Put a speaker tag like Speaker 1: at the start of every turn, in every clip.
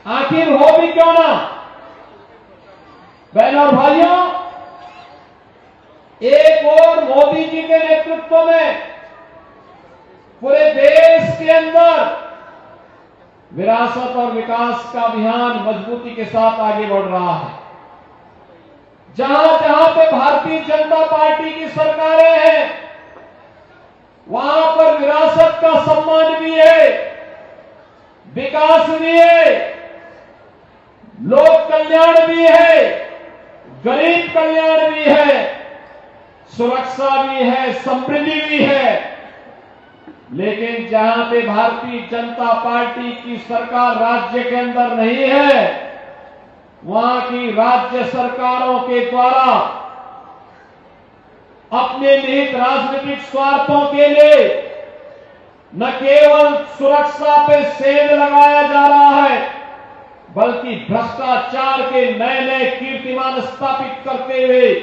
Speaker 1: आखिर हो भी क्यों ना। बहनों और भाइयों, एक और मोदी जी के नेतृत्व में पूरे देश के अंदर विरासत और विकास का अभियान मजबूती के साथ आगे बढ़ रहा है। जहां जहां पे भारतीय जनता पार्टी की सरकारें हैं, वहां पर विरासत का सम्मान भी है, विकास भी है, लोक कल्याण भी है, गरीब कल्याण भी है, सुरक्षा भी है, समृद्धि भी है। लेकिन जहां पे भारतीय जनता पार्टी की सरकार राज्य के अंदर नहीं है, वहां की राज्य सरकारों के द्वारा अपने निहित राजनीतिक स्वार्थों के लिए न केवल सुरक्षा पे सेंध लगाया जा रहा है, बल्कि भ्रष्टाचार के नए नए कीर्तिमान स्थापित करते हुए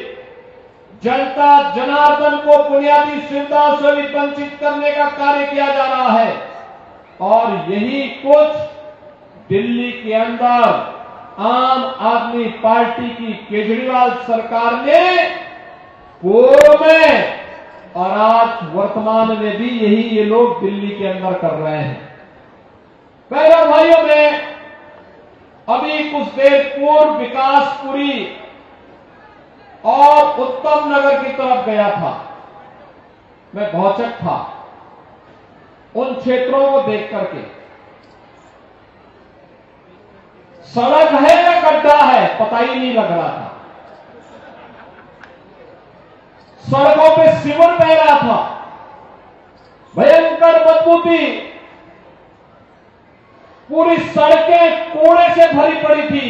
Speaker 1: जनता जनार्दन को बुनियादी सुविधाओं से भी वंचित करने का कार्य किया जा रहा है। और यही कुछ दिल्ली के अंदर आम आदमी पार्टी की केजरीवाल सरकार ने पूर्व में और आज वर्तमान में भी यही ये लोग दिल्ली के अंदर कर रहे हैं। पहले भाइयों, में अभी कुछ देर पूर्व विकासपुरी और उत्तम नगर की तरफ गया था। मैं भौचक था उन क्षेत्रों को देख करके। सड़क है या गड्ढा है पता ही नहीं लग रहा था। सड़कों पे सीवर बह रहा था, भयंकर बदबू थी, पूरी सड़कें कूड़े से भरी पड़ी थी,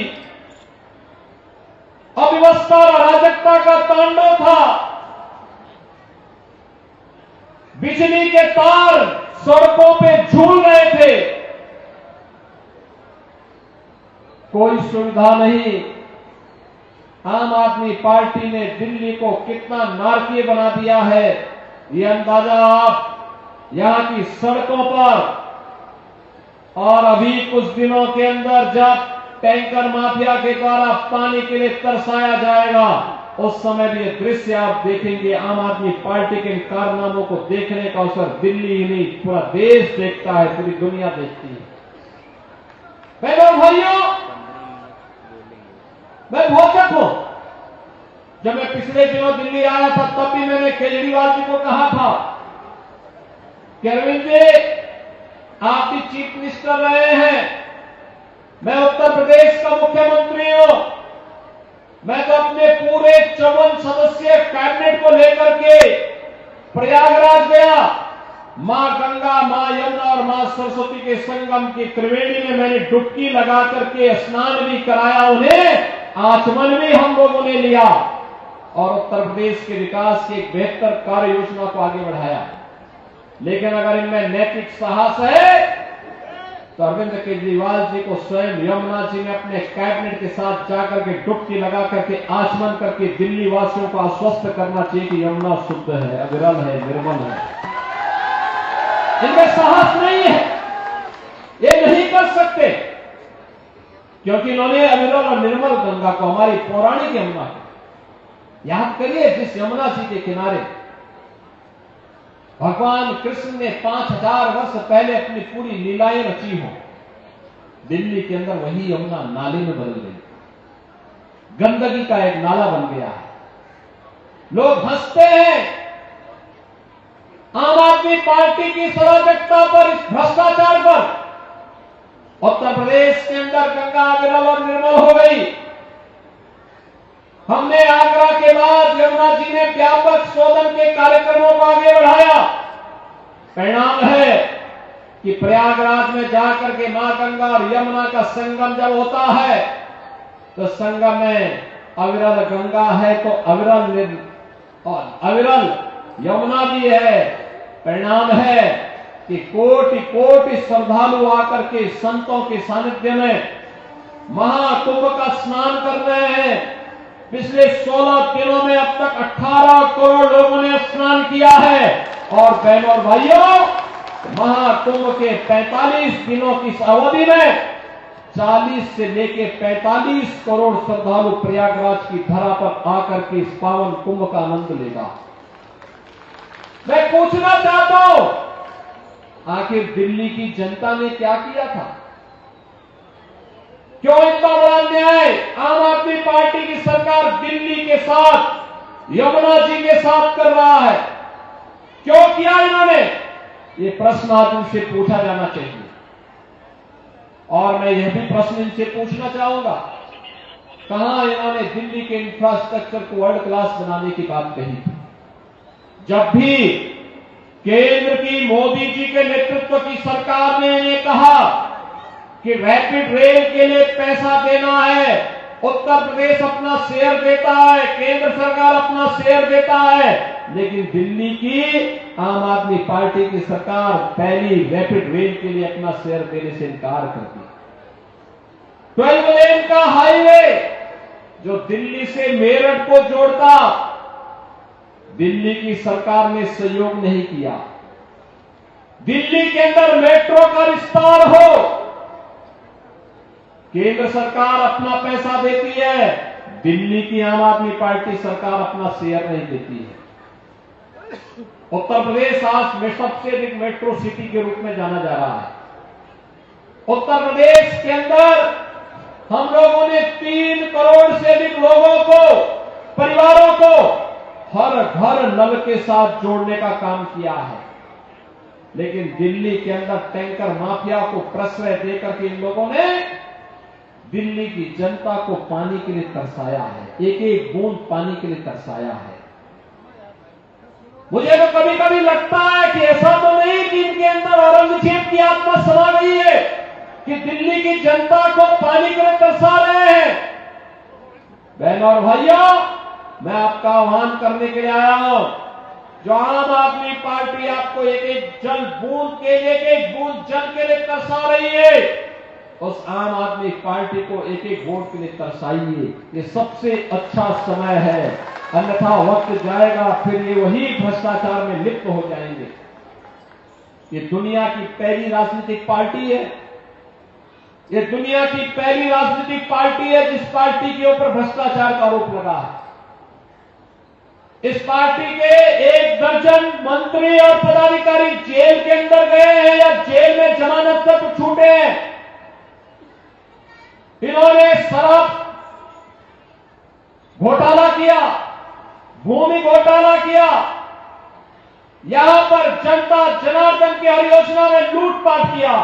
Speaker 1: अव्यवस्था और अराजकता का तांडव था। बिजली के तार सड़कों पे झूल रहे थे, कोई सुविधा नहीं। आम आदमी पार्टी ने दिल्ली को कितना नारकीय बना दिया है, ये अंदाजा आप यहां की सड़कों पर। और अभी कुछ दिनों के अंदर जब टैंकर माफिया के द्वारा पानी के लिए तरसाया जाएगा, उस समय भी ये दृश्य आप देखेंगे। आम आदमी पार्टी के इन कारनामों को देखने का अवसर दिल्ली ही नहीं पूरा देश देखता है, पूरी दुनिया देखती है। बहनों भाइयों, मैं भौचक हूं। जब मैं पिछले दिनों दिल्ली आया था तब भी मैंने केजरीवाल जी को कहा था कि अरविंद जी, आप भी चीफ मिनिस्टर रहे हैं, मैं उत्तर प्रदेश का मुख्यमंत्री हूं, मैं तो अपने पूरे 54 सदस्यीय कैबिनेट को लेकर के प्रयागराज गया। मां गंगा, मां यमुना और मां सरस्वती के संगम की त्रिवेणी में मैंने डुबकी लगा करके स्नान भी कराया, उन्हें आचमन भी हम लोगों ने लिया और उत्तर प्रदेश के विकास की एक बेहतर कार्य योजना को आगे बढ़ाया। लेकिन अगर इनमें नैतिक साहस है तो अरविंद केजरीवाल जी को स्वयं यमुना जी में अपने कैबिनेट के साथ जाकर के डुबकी लगा करके आचमन करके दिल्ली वासियों को आश्वस्त करना चाहिए कि यमुना शुद्ध है, अविरल है, निर्मल है। इनमें साहस नहीं है, ये नहीं कर सकते, क्योंकि इन्होंने अविरल और निर्मल गंगा को, हमारी पौराणिक यमुना को याद करिए, जिस यमुना जी के किनारे भगवान कृष्ण ने 5000 वर्ष पहले अपनी पूरी लीलाएं रची हो, दिल्ली के अंदर वही यमुना नाले में बदल गई, गंदगी का एक नाला बन गया है। लोग हंसते हैं आम आदमी पार्टी की अराजकता पर, इस भ्रष्टाचार पर। उत्तर प्रदेश के अंदर गंगा अविरल और निर्मल हो गई। हमने आगरा के बाद यमुना जी ने व्यापक शोधन के कार्यक्रमों को आगे बढ़ाया। परिणाम है कि प्रयागराज में जाकर के मां गंगा और यमुना का संगम जब होता है तो संगम में अविरल गंगा है तो अविरल यमुना भी है। परिणाम है कि कोटि कोटि श्रद्धालु आकर के संतों के सानिध्य में महाकुंभ का स्नान कर रहे हैं। पिछले 16 दिनों में अब तक 18 करोड़ लोगों ने स्नान किया है। और बहनों और भाइयों, महाकुंभ के 45 दिनों की इस अवधि में 40 से लेके 45 करोड़ श्रद्धालु प्रयागराज की धरा पर आकर के इस पावन कुंभ का आनंद लेगा। मैं पूछना चाहता हूं, आखिर दिल्ली की जनता ने क्या किया था? क्यों इतना बड़ा अन्याय आम आदमी पार्टी की सरकार दिल्ली के साथ, यमुना जी के साथ कर रहा है? क्यों किया इन्होंने? ये प्रश्न आज इनसे पूछा जाना चाहिए। और मैं यह भी प्रश्न इनसे पूछना चाहूंगा, कहां इन्होंने दिल्ली के इंफ्रास्ट्रक्चर को वर्ल्ड क्लास बनाने की बात कही थी? जब भी केंद्र की मोदी जी के नेतृत्व की सरकार ने इन्हें कहा कि रैपिड रेल के लिए पैसा देना है, उत्तर प्रदेश अपना शेयर देता है, केंद्र सरकार अपना शेयर देता है, लेकिन दिल्ली की आम आदमी पार्टी की सरकार पहली रैपिड रेल के लिए अपना शेयर देने से इनकार करती। 12 लेन का हाईवे जो दिल्ली से मेरठ को जोड़ता, दिल्ली की सरकार ने सहयोग नहीं किया। दिल्ली के अंदर मेट्रो का विस्तार हो, केंद्र सरकार अपना पैसा देती है, दिल्ली की आम आदमी पार्टी सरकार अपना शेयर नहीं देती है। उत्तर प्रदेश आज में सबसे अधिक मेट्रो सिटी के रूप में जाना जा रहा है। उत्तर प्रदेश के अंदर हम लोगों ने 3 करोड़ से अधिक लोगों को, परिवारों को हर घर नल के साथ जोड़ने का काम किया है। लेकिन दिल्ली के अंदर टैंकर माफिया को प्रश्रय देकर के इन लोगों ने दिल्ली की जनता को पानी के लिए तरसाया है, एक एक बूंद पानी के लिए तरसाया है। मुझे तो कभी कभी लगता है कि ऐसा तो नहीं कि इनके अंदर औरंगजेब की आत्मा समा गई है कि दिल्ली की जनता को पानी के लिए तरसा रहे हैं। बहनों और भाइयों, मैं आपका आह्वान करने के लिए आया हूं, जो आम आदमी पार्टी आपको एक एक जल बूंद के लिए, एक एक बूंद जल के लिए तरसा रही है, उस आम आदमी पार्टी को एक एक वोट के लिए तरसाइए। ये सबसे अच्छा समय है, अन्यथा वक्त जाएगा फिर ये वही भ्रष्टाचार में लिप्त हो जाएंगे। ये दुनिया की पहली राजनीतिक पार्टी है, ये दुनिया की पहली राजनीतिक पार्टी है जिस पार्टी के ऊपर भ्रष्टाचार का आरोप लगा है। इस पार्टी के 1 दर्जन मंत्री और पदाधिकारी जेल के अंदर गए हैं या जेल में जमानत पर छूटे हैं। इन्होंने शराब घोटाला किया, भूमि घोटाला किया, यहां पर जनता जनार्दन की हर योजना में लूटपाट किया।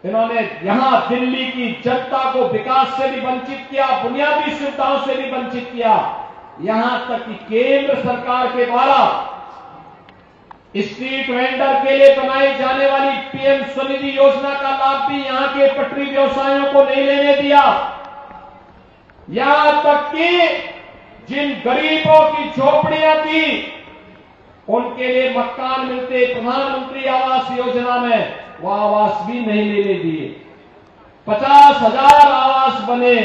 Speaker 1: इन्होंने यहां दिल्ली की जनता को विकास से भी वंचित किया, बुनियादी सुविधाओं से भी वंचित किया। यहां तक कि केंद्र सरकार के द्वारा स्ट्रीट वेंडर के लिए बनाई जाने वाली पीएम स्वनिधि योजना का लाभ भी यहां के पटरी व्यवसायियों को नहीं लेने दिया। यहां तक कि जिन गरीबों की झोपड़ियां थी उनके लिए मकान मिलते प्रधानमंत्री आवास योजना में, वो आवास भी नहीं लेने दिए। 50,000 आवास बने,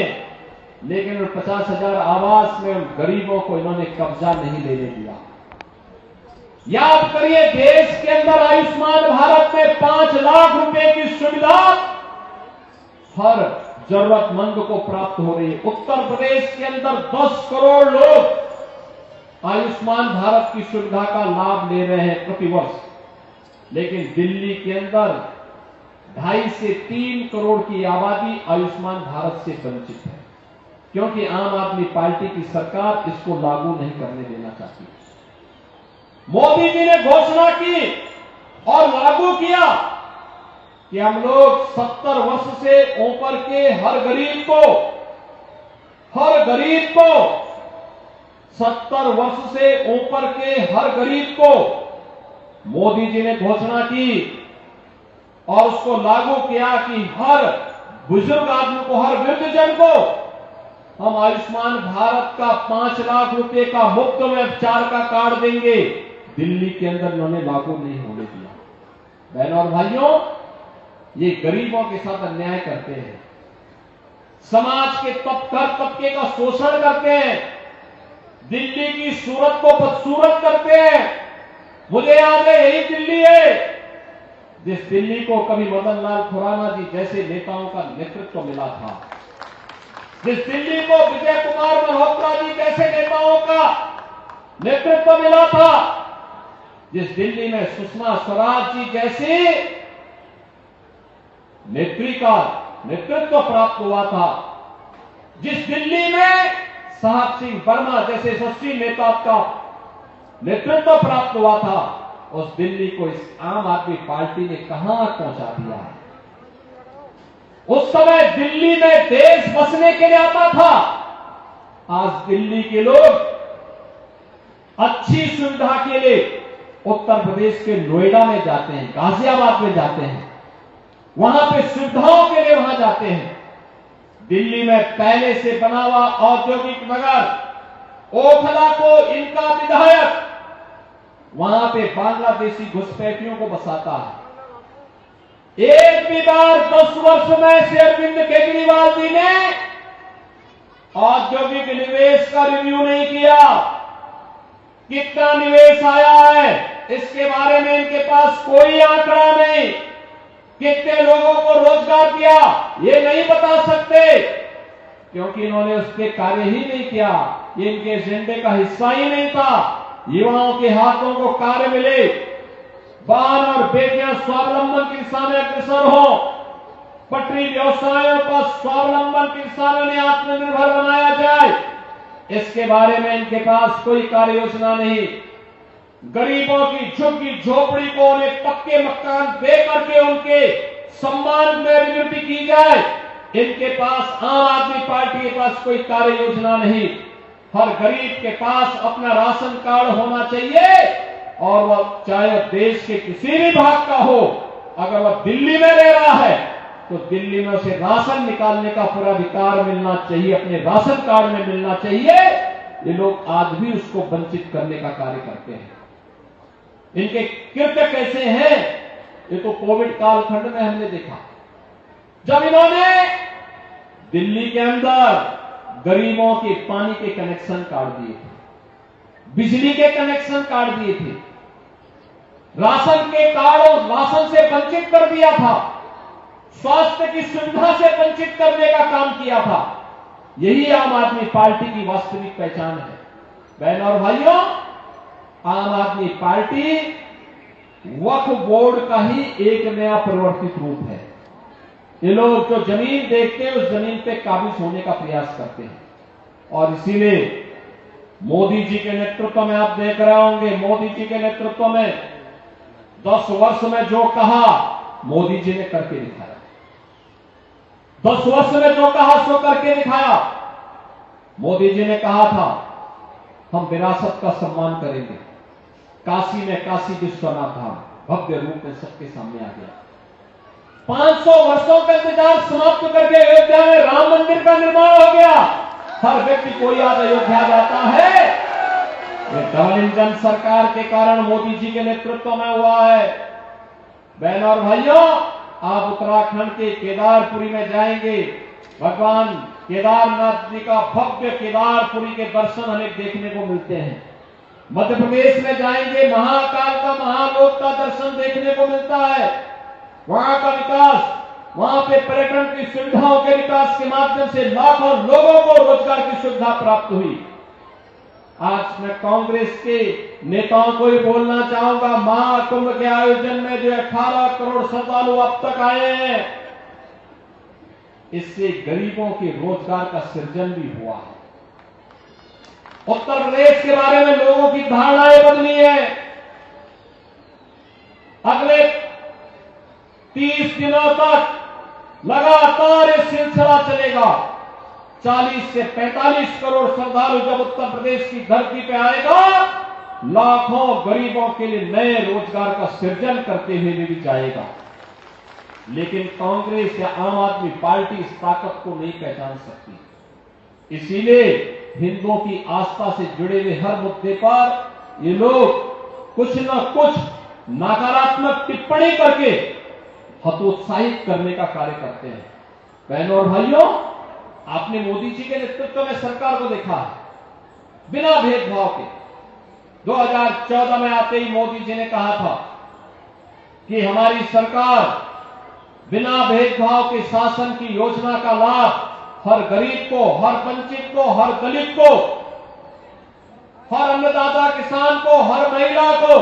Speaker 1: लेकिन उन 50,000 आवास में उन गरीबों को इन्होंने कब्जा नहीं लेने दिया। याद करिए, देश के अंदर आयुष्मान भारत में 5 लाख रुपए की सुविधा हर जरूरतमंद को प्राप्त हो रही है। उत्तर प्रदेश के अंदर 10 करोड़ लोग आयुष्मान भारत की सुविधा का लाभ ले रहे हैं प्रतिवर्ष, लेकिन दिल्ली के अंदर 2.5 से 3 करोड़ की आबादी आयुष्मान भारत से वंचित है, क्योंकि आम आदमी पार्टी की सरकार इसको लागू नहीं करने देना चाहती। मोदी जी ने घोषणा की और लागू किया कि हम लोग 70 वर्ष से ऊपर के हर गरीब को 70 वर्ष से ऊपर के हर गरीब को मोदी जी ने घोषणा की और उसको लागू किया कि हर बुजुर्ग आदमी को, हर वृद्धजन को हम आयुष्मान भारत का 5 लाख रुपए का मुफ्त में उपचार का कार्ड देंगे। दिल्ली के अंदर इन्होंने लागू नहीं होने दिया। बहनों और भाइयों, ये गरीबों के साथ अन्याय करते हैं, समाज के तबके का शोषण करते हैं, दिल्ली की सूरत को बदसूरत करते हैं। मुझे याद है, यही दिल्ली है जिस दिल्ली को कभी मदन लाल खुराना जी जैसे नेताओं का नेतृत्व मिला था, जिस दिल्ली को विजय कुमार मल्होत्रा जी जैसे नेताओं का नेतृत्व मिला था, जिस दिल्ली में सुषमा स्वराज जी जैसी नेत्री का नेतृत्व प्राप्त हुआ था, जिस दिल्ली में साहब सिंह वर्मा जैसे यशस्वी नेता का नेतृत्व प्राप्त हुआ था, उस दिल्ली को इस आम आदमी पार्टी ने कहां पहुंचा दिया है। उस समय दिल्ली में देश बसने के लिए आता था, आज दिल्ली के लोग अच्छी सुविधा के लिए उत्तर प्रदेश के नोएडा में जाते हैं, गाजियाबाद में जाते हैं, वहां पे सुविधाओं के लिए वहां जाते हैं। दिल्ली में पहले से बना हुआ औद्योगिक नगर ओखला को इनका विधायक वहां पे बांग्लादेशी घुसपैठियों को बसाता है। एक भी बार 10 वर्ष में से अरविंद केजरीवाल जी ने औद्योगिक निवेश का रिव्यू नहीं किया। कितना निवेश आया है इसके बारे में इनके पास कोई आंकड़ा नहीं। कितने लोगों को रोजगार दिया ये नहीं बता सकते, क्योंकि इन्होंने उस पर कार्य ही नहीं किया। ये इनके एजेंडे का हिस्सा ही नहीं था। युवाओं के हाथों को कार्य मिले, बहन और बेटियां स्वावलंबन की दिशा में अग्रसर हो, पटरी व्यवसायों का स्वावलंबन की दिशा में आत्मनिर्भर बनाया जाए, इसके बारे में इनके पास कोई कार्य योजना नहीं। गरीबों की झुग्गी झोपड़ी को उन्हें पक्के मकान दे करके उनके सम्मान में अभिवृद्धि की जाए, इनके पास आम आदमी पार्टी के पास कोई कार्य योजना नहीं। हर गरीब के पास अपना राशन कार्ड होना चाहिए, और वह चाहे देश के किसी भी भाग का हो, अगर वह दिल्ली में रह रहा है तो दिल्ली में उसे राशन निकालने का पूरा अधिकार मिलना चाहिए, अपने राशन कार्ड में मिलना चाहिए। ये लोग आज भी उसको वंचित करने का कार्य करते हैं। इनके कृत्य कैसे हैं ये तो कोविड कालखंड में हमने देखा, जब इन्होंने दिल्ली के अंदर गरीबों के पानी के कनेक्शन काट दिए थे, बिजली के कनेक्शन काट दिए थे, राशन के कार्डों राशन से वंचित कर दिया था, स्वास्थ्य की सुविधा से वंचित करने का काम किया था। यही आम आदमी पार्टी की वास्तविक पहचान है। बहनों और भाइयों, आम आदमी पार्टी वक्फ बोर्ड का ही एक नया परिवर्तित रूप है। ये लोग जो जमीन देखते हैं उस जमीन पे काबिज होने का प्रयास करते हैं, और इसीलिए मोदी जी के नेतृत्व में आप देख रहे होंगे, मोदी जी के नेतृत्व में 10 वर्ष में जो कहा मोदी जी ने करके दिखाया। 10 वर्ष में जो कहा सो करके दिखाया। मोदी जी ने कहा था हम विरासत का सम्मान करेंगे। काशी में काशी विश्वनाथ धाम भव्य रूप में सबके सामने आ गया। 500 वर्षों का इंतजार समाप्त करके अयोध्या में राम मंदिर का निर्माण हो गया। हर व्यक्ति को याद अयोध्या जाता है, ये डबल इंजन सरकार के कारण मोदी जी के नेतृत्व में हुआ है। बहनों और भाइयों, आप उत्तराखंड के केदारपुरी में जाएंगे, भगवान केदारनाथ जी का भव्य केदारपुरी के दर्शन हमें देखने को मिलते हैं। मध्य प्रदेश में जाएंगे, महाकाल का महालोक का दर्शन देखने को मिलता है। वहां का विकास, वहां पे पर्यटन की सुविधाओं के विकास के माध्यम से लाखों लोगों को रोजगार की सुविधा प्राप्त हुई। आज मैं कांग्रेस के नेताओं को ही बोलना चाहूंगा, महाकुंभ के आयोजन में जो 18 करोड़ श्रद्धालु अब तक आए हैं, इससे गरीबों के रोजगार का सृजन भी हुआ है। उत्तर प्रदेश के बारे में लोगों की धारणाएं बदली है। अगले 30 दिनों तक लगातार ये सिलसिला चलेगा। 40 से 45 करोड़ श्रद्धालु जब उत्तर प्रदेश की धरती पे आएगा, लाखों गरीबों के लिए नए रोजगार का सृजन करते हुए भी जाएगा। लेकिन कांग्रेस या आम आदमी पार्टी इस ताकत को नहीं पहचान सकती। इसीलिए हिंदुओं की आस्था से जुड़े हुए हर मुद्दे पर ये लोग कुछ न कुछ नकारात्मक टिप्पणी करके हतोत्साहित करने का कार्य करते हैं। बहनों और भाइयों, आपने मोदी जी के नेतृत्व में सरकार को देखा है, बिना भेदभाव के 2014 में आते ही मोदी जी ने कहा था कि हमारी सरकार बिना भेदभाव के शासन की योजना का लाभ हर गरीब को, हर वंचित को, हर दलित को, हर अन्नदाता किसान को, हर महिला को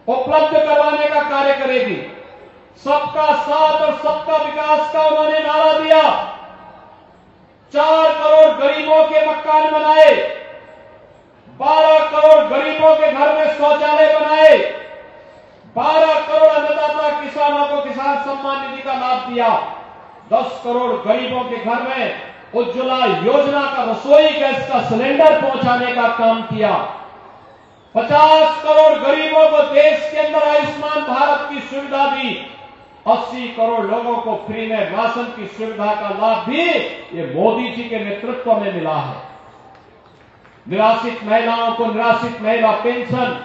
Speaker 1: उपलब्ध करवाने का कार्य करेगी। सबका साथ और सबका विकास का उन्होंने नारा दिया। 4 करोड़ गरीबों के मकान बनाए, 12 करोड़ गरीबों के घर में शौचालय बनाए, 12 करोड़ अन्नदाता किसानों को किसान सम्मान निधि का लाभ दिया, 10 करोड़ गरीबों के घर में उज्ज्वला योजना का रसोई गैस का सिलेंडर पहुंचाने का काम किया, 50 करोड़ गरीबों को देश के अंदर आयुष्मान भारत की सुविधा दी, 80 करोड़ लोगों को फ्री में राशन की सुविधा का लाभ भी ये मोदी जी के नेतृत्व में मिला है। निराश्रित महिलाओं को निराश्रित महिला पेंशन,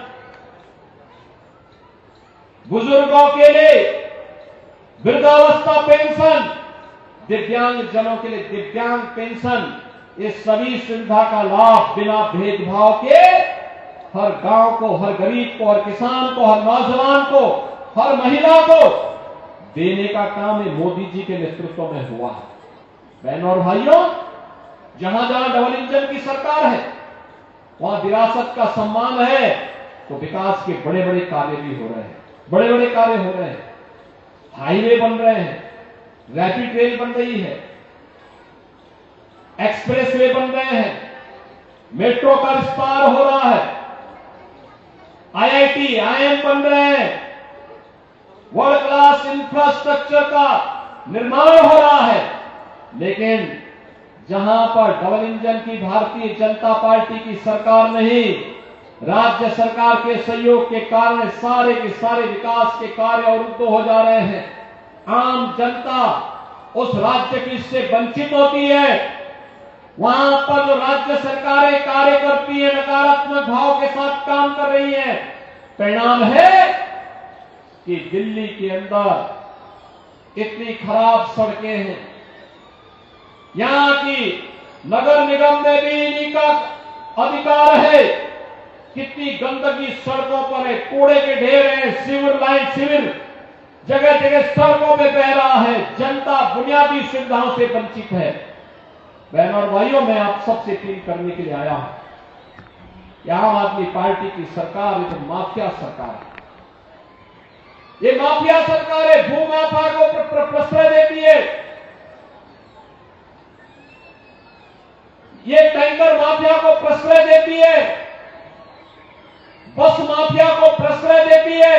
Speaker 1: बुजुर्गों के लिए वृद्धावस्था पेंशन, दिव्यांग जनों के लिए दिव्यांग पेंशन, ये सभी सुविधा का लाभ बिना भेदभाव के हर गांव को, हर गरीब को, हर किसान को, हर नौजवान को, हर महिला को देने का काम ये मोदी जी के नेतृत्व में हुआ है। बहनों और भाइयों, जहां जहां डबल इंजन की सरकार है वहां विरासत का सम्मान है, तो विकास के बड़े बड़े कार्य भी हो रहे हैं, बड़े बड़े कार्य हो रहे हैं। हाईवे बन रहे हैं, रैपिड रेल बन रही है, एक्सप्रेस वे बन रहे हैं, मेट्रो का विस्तार हो रहा है, IIT, IIM बन रहे हैं, वर्ल्ड क्लास इंफ्रास्ट्रक्चर का निर्माण हो रहा है। लेकिन जहां पर डबल इंजन की भारतीय जनता पार्टी की सरकार नहीं, राज्य सरकार के सहयोग के कारण सारे के सारे विकास के कार्य अवरुद्ध हो जा रहे हैं। आम जनता उस राज्य की इससे वंचित होती है। वहां पर जो राज्य सरकारें कार्य करती है, नकारात्मक भाव के साथ काम कर रही है। परिणाम है कि दिल्ली के अंदर इतनी खराब सड़कें हैं, यहां की नगर निगम में भी इन्हीं का अधिकार है। कितनी गंदगी सड़कों पर है, कूड़े के ढेर हैं, सीवर जगह जगह सड़कों पे बह रहा है। जनता बुनियादी सुविधाओं से वंचित है। बहनों और भाइयों, मैं आप सबसे अपील करने के लिए आया हूं, यहां आम आदमी पार्टी की सरकार ये तो माफिया सरकार है। ये माफिया सरकार है, भू माफिया को प्रश्रय देती है, ये टैंकर माफिया को प्रश्रय देती है, बस माफिया को प्रश्रय देती है।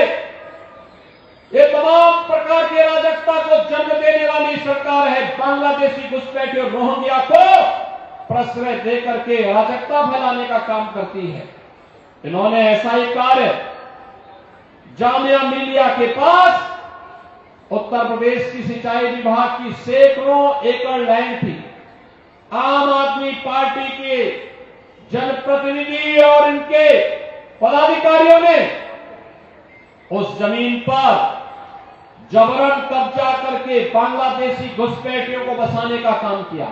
Speaker 1: ये तमाम प्रकार की अराजकता को जन्म देने वाली सरकार है। बांग्लादेशी घुसपैठियों और रोहिंग्या को प्रश्रय देकर के अराजकता फैलाने का काम करती है। इन्होंने ऐसा ही कार्य जामिया मिलिया के पास उत्तर प्रदेश की सिंचाई विभाग की सैकड़ों एकड़ लैंड थी। आम आदमी पार्टी के जनप्रतिनिधि और इनके पदाधिकारियों ने उस जमीन पर जबरन कब्जा करके बांग्लादेशी घुसपैठियों को बसाने का काम किया।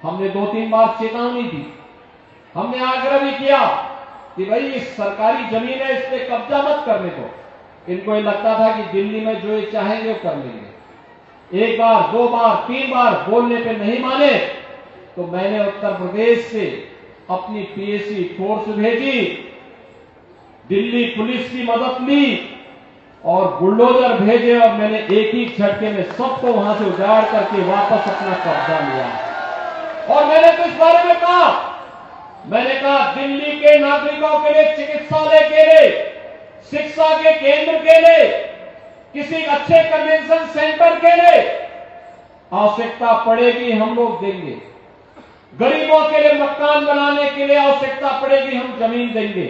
Speaker 1: हमने 2-3 बार चेतावनी दी, हमने आग्रह भी किया कि भाई इस सरकारी जमीन है, इस पे कब्जा मत करने को। इनको ये लगता था कि दिल्ली में जो ये चाहेंगे वो कर लेंगे। 1 बार, 2 बार, 3 बार बोलने पे नहीं माने तो मैंने उत्तर प्रदेश से अपनी पीएसी फोर्स भेजी, दिल्ली पुलिस की मदद ली और बुलडोजर भेजे और मैंने एक ही झटके में सबको वहां से उजाड़ करके वापस अपना कब्जा लिया। और मैंने तो इस बारे में कहा, मैंने कहा दिल्ली के नागरिकों के लिए, चिकित्सालय के लिए, शिक्षा के केंद्र के लिए, किसी अच्छे कन्वेंशन सेंटर के लिए आवश्यकता पड़ेगी हम लोग देंगे। गरीबों के लिए मकान बनाने के लिए आवश्यकता पड़ेगी हम जमीन देंगे,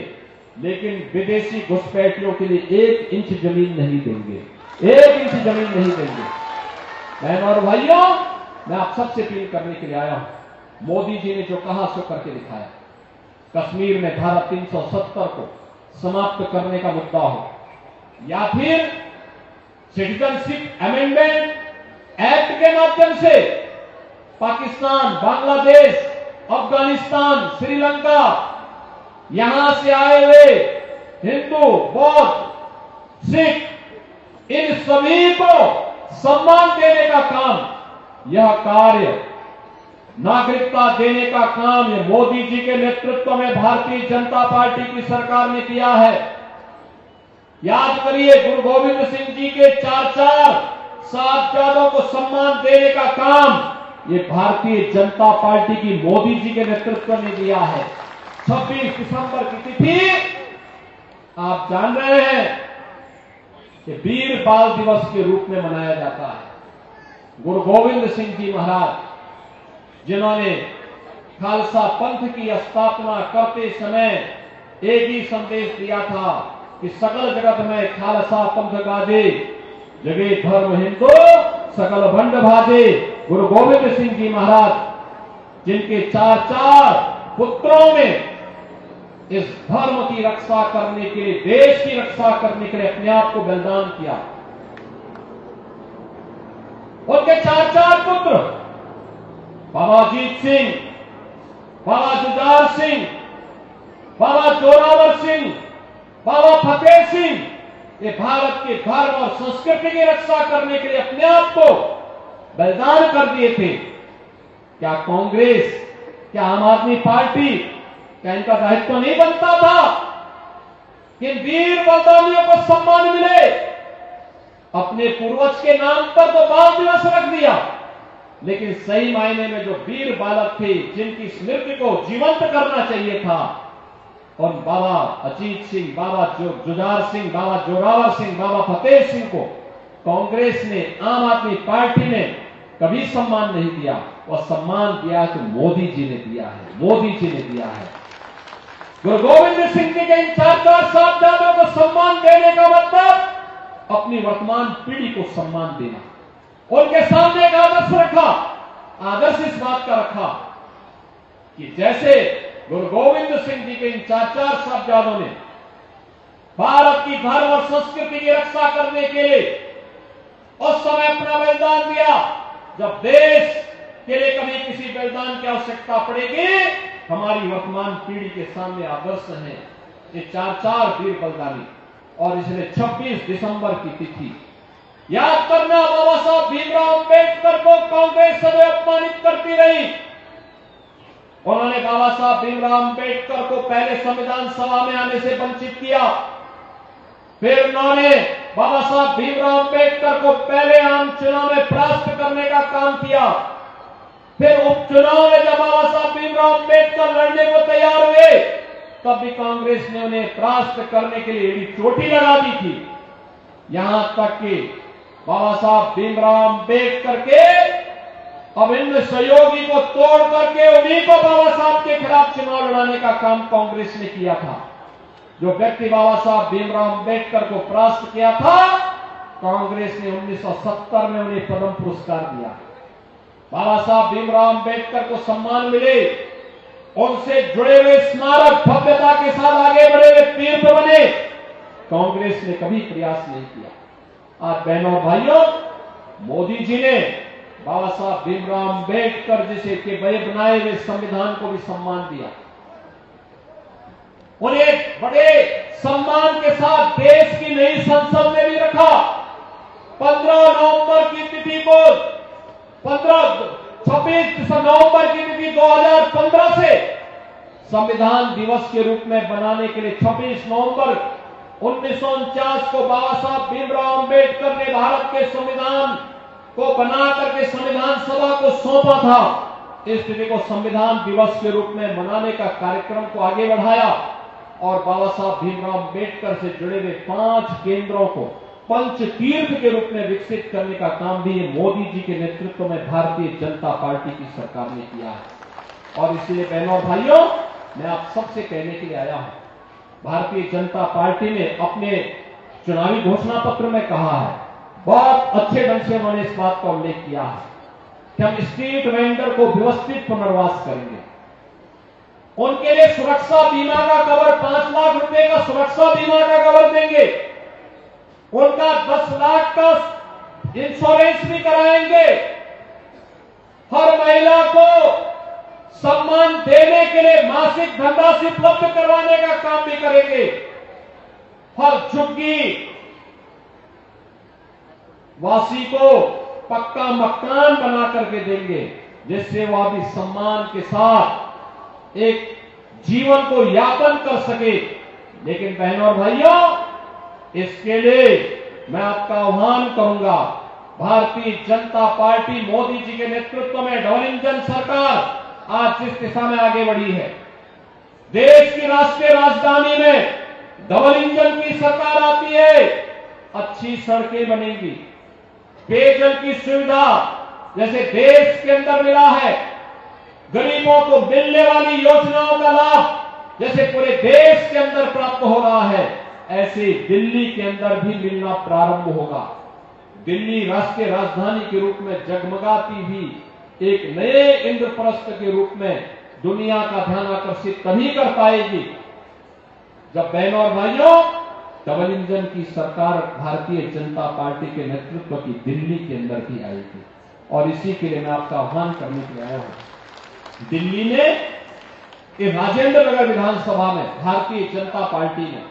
Speaker 1: लेकिन विदेशी घुसपैठियों के लिए 1 इंच जमीन नहीं देंगे, 1 इंच जमीन नहीं देंगे। बहनों और भाइयों, मैं आप सबसे अपील करने के लिए आया हूं, मोदी जी ने जो कहा सो करके दिखाया। कश्मीर में धारा 370 को समाप्त करने का मुद्दा हो, या फिर सिटीजनशिप अमेंडमेंट एक्ट के माध्यम से पाकिस्तान, बांग्लादेश, अफगानिस्तान, श्रीलंका, यहां से आए हुए हिंदू, बौद्ध, सिख इन सभी को सम्मान देने का काम, यह कार्य नागरिकता देने का काम ये मोदी जी के नेतृत्व में भारतीय जनता पार्टी की सरकार ने किया है। याद करिए, गुरु गोविंद सिंह जी के 4 साहिबजादों को सम्मान देने का काम ये भारतीय जनता पार्टी की मोदी जी के नेतृत्व ने दिया है। 26 दिसंबर की तिथि आप जान रहे हैं कि वीर बाल दिवस के रूप में मनाया जाता है। गुरु गोविंद सिंह जी महाराज, जिन्होंने खालसा पंथ की स्थापना करते समय एक ही संदेश दिया था कि सकल जगत में खालसा पंथ गाजे, जगे धर्म हिंदू सकल भंड भाजे। गुरु गोविंद सिंह जी महाराज, जिनके 4 पुत्रों में इस धर्म की रक्षा करने के लिए, देश की रक्षा करने के लिए अपने आप को बलिदान किया। उनके 4 पुत्र, बाबा अजीत सिंह, बाबा जुझार सिंह, बाबा जोरावर सिंह, बाबा फतेह सिंह, ये भारत के धर्म और संस्कृति की रक्षा करने के लिए अपने आप को बलिदान कर दिए थे। क्या कांग्रेस, क्या आम आदमी पार्टी, क्या इनका दायित्व नहीं बनता था कि इन वीर बलिदानियों को सम्मान मिले? अपने पूर्वज के नाम पर तो बाल दिवस रख दिया, लेकिन सही मायने में जो वीर बालक थे, जिनकी स्मृति को जीवंत करना चाहिए था, और बाबा अजीत सिंह, बाबा जुझार सिंह, बाबा जोरावर सिंह, बाबा फतेह सिंह को कांग्रेस ने, आम आदमी पार्टी ने कभी सम्मान नहीं दिया। और सम्मान दिया तो मोदी जी ने दिया है, मोदी जी ने दिया है। गुरु गोविंद सिंह जी के इन 4 साहिबजादों को सम्मान देने का मतलब अपनी वर्तमान पीढ़ी को सम्मान देना। उनके सामने एक आदर्श रखा, आदर्श इस बात का रखा कि जैसे गुरु गोविंद सिंह जी के इन 4 साहिबजादों ने भारत की धर्म और संस्कृति की रक्षा करने के लिए उस समय अपना बलिदान दिया, जब देश के लिए कभी किसी बलिदान की आवश्यकता पड़ेगी, हमारी वर्तमान पीढ़ी के सामने आदर्श हैं ये 4 वीर बलिदानी। और इसलिए 26 दिसंबर की तिथि याद करना, बाबा साहब भीमराव अंबेडकर को कांग्रेस सदैव अपमानित करती रही। उन्होंने बाबा साहब भीमराव अंबेडकर को पहले संविधान सभा में आने से वंचित किया, फिर उन्होंने बाबा साहब भीमराव अंबेडकर को पहले आम चुनाव में परास्त करने का काम किया, फिर उपचुनाव में जब बाबा साहब भीमराव अंबेडकर लड़ने को तैयार हुए, तब भी कांग्रेस ने उन्हें परास्त करने के लिए एड़ी चोटी लगा दी थी। यहां तक कि बाबा साहब भीमराव अंबेडकर के अभिन्न सहयोगी को तोड़ करके उन्हीं को बाबा साहब के खिलाफ चुनाव लड़ाने का काम कांग्रेस ने किया था। जो व्यक्ति बाबा साहब भीमराव अंबेडकर को परास्त किया था, कांग्रेस ने 1970 में उन्हें पद्म पुरस्कार दिया। बाबा साहब भीमराव अंबेडकर को सम्मान मिले, उनसे जुड़े हुए स्मारक भव्यता के साथ आगे बढ़े हुए तीर्थ बने, कांग्रेस ने कभी प्रयास नहीं किया। आज बहनों और भाइयों, मोदी जी ने बाबा साहब भीमराव अंबेडकर जैसे के बड़े बनाए हुए संविधान को भी सम्मान दिया। उन्हें बड़े सम्मान के साथ देश की नई संसद में भी रखा। 15 नवंबर की तिथि को 26 नवंबर की तिथि 2015 से संविधान दिवस के रूप में बनाने के लिए 26 नवंबर 1949 को बाबा साहब भीमराव अंबेडकर ने भारत के संविधान को बना करके संविधान सभा को सौंपा था। इस तिथि को संविधान दिवस के रूप में मनाने का कार्यक्रम को आगे बढ़ाया और बाबा साहब भीमराव अंबेडकर से जुड़े हुए 5 केंद्रों को पंच तीर्थ के रूप में विकसित करने का काम भी मोदी जी के नेतृत्व में भारतीय जनता पार्टी की सरकार ने किया है। और इसलिए बहनों और भाइयों, मैं आप सबसे कहने के लिए आया हूं, भारतीय जनता पार्टी ने अपने चुनावी घोषणा पत्र में कहा है, बहुत अच्छे ढंग से उन्होंने इस बात का उल्लेख किया है कि हम स्ट्रीट वेंडर को व्यवस्थित पुनर्वास करेंगे। उनके लिए सुरक्षा बीमा का कवर, 5 लाख रुपए का सुरक्षा बीमा का कवर देंगे। उनका 10 लाख का इंश्योरेंस भी कराएंगे। हर महिला को सम्मान देने के लिए मासिक धनराशि उपलब्ध करवाने का काम भी करेंगे। हर झुग्गी वासी को पक्का मकान बना करके देंगे, जिससे वह भी सम्मान के साथ एक जीवन को यापन कर सके। लेकिन बहनों और भाइयों, इसके लिए मैं आपका आह्वान करूंगा, भारतीय जनता पार्टी मोदी जी के नेतृत्व में डबल इंजन सरकार आज जिस दिशा में आगे बढ़ी है, देश की राष्ट्रीय राजधानी में डबल इंजन की सरकार आती है, अच्छी सड़कें बनेंगी, पेयजल की सुविधा जैसे देश के अंदर मिला है, गरीबों को मिलने वाली योजनाओं का लाभ जैसे पूरे देश के अंदर प्राप्त हो रहा है, ऐसे दिल्ली के अंदर भी मिलना प्रारंभ होगा। दिल्ली राष्ट्रीय राजधानी के रूप में जगमगाती हुई एक नए इंद्रप्रस्थ के रूप में दुनिया का ध्यान आकर्षित तभी कर पाएगी जब बहनों और भाइयों डबल इंजन की सरकार भारतीय जनता पार्टी के नेतृत्व की दिल्ली के अंदर भी आएगी। और इसी के लिए मैं आपका आह्वान करने के लिए आया हूं। दिल्ली में राजेंद्र नगर विधानसभा में भारतीय जनता पार्टी ने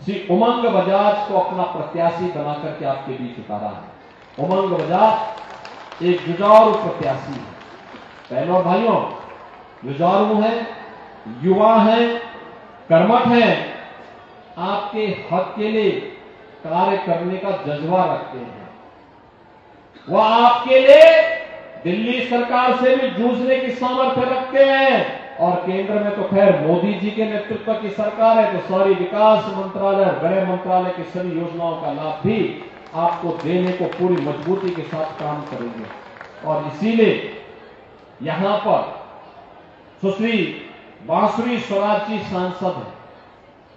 Speaker 1: श्री उमंग बजाज को अपना प्रत्याशी बनाकर के आपके बीच उतारा है। उमंग बजाज एक जुझारू प्रत्याशी है। बहनों और भाइयों, जुझारू है, युवा है, कर्मठ है, आपके हक के लिए कार्य करने का जज्बा रखते हैं। वह आपके लिए दिल्ली सरकार से भी जूझने की सामर्थ्य रखते हैं। और केंद्र में तो खैर मोदी जी के नेतृत्व की सरकार है, तो सारी विकास मंत्रालय और गृह मंत्रालय की सभी योजनाओं का लाभ भी आपको देने को पूरी मजबूती के साथ काम करेंगे। और इसीलिए यहां पर सुश्री बांसुरी स्वराज जी सांसद है।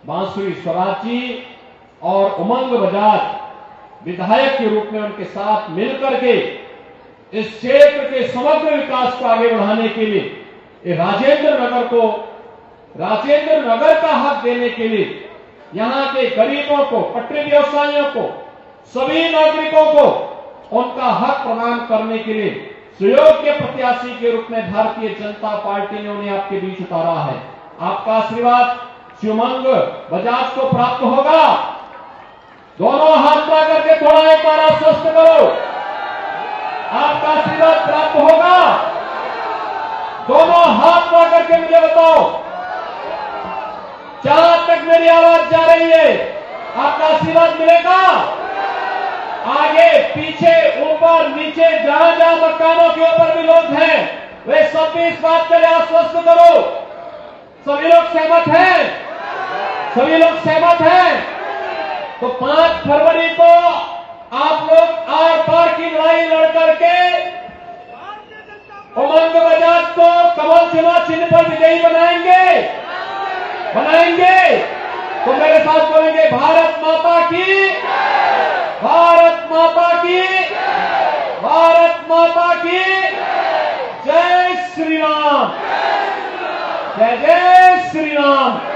Speaker 1: बांसुरी स्वराज जी और उमंग बजाज विधायक के रूप में उनके साथ मिलकर के इस क्षेत्र के समग्र विकास को आगे बढ़ाने के लिए राजेंद्र नगर का हक देने के लिए यहां के गरीबों को, पटरी व्यवसायियों को, सभी नागरिकों को उनका हक प्रदान करने के लिए सुयोग्य प्रत्याशी के रूप में भारतीय जनता पार्टी ने उन्हें आपके बीच उतारा है। आपका आशीर्वाद उमंग बजाज को प्राप्त होगा। दोनों हाथ पा करके थोड़ा एक बार आश्वस्त करो, आपका आशीर्वाद प्राप्त होगा। दोनों हाथ पा करके मुझे बताओ, जहां तक मेरी आवाज जा रही है आपका आशीर्वाद मिलेगा। आगे पीछे ऊपर नीचे जहां जहां मकानों के ऊपर भी लोग हैं, वे सब भी इस बात के लिए आश्वस्त करो। सभी लोग सहमत हैं? सभी लोग सहमत हैं? तो 5 फरवरी को आप लोग आर पार की लड़ाई लड़ करके उमंग बजाज को कमल चुनाव चिन्ह पर विजयी बनाएंगे। तो मेरे साथ बोलेंगे, भारत माता की, भारत माता की, भारत माता की जय श्री राम, जय जय श्री राम।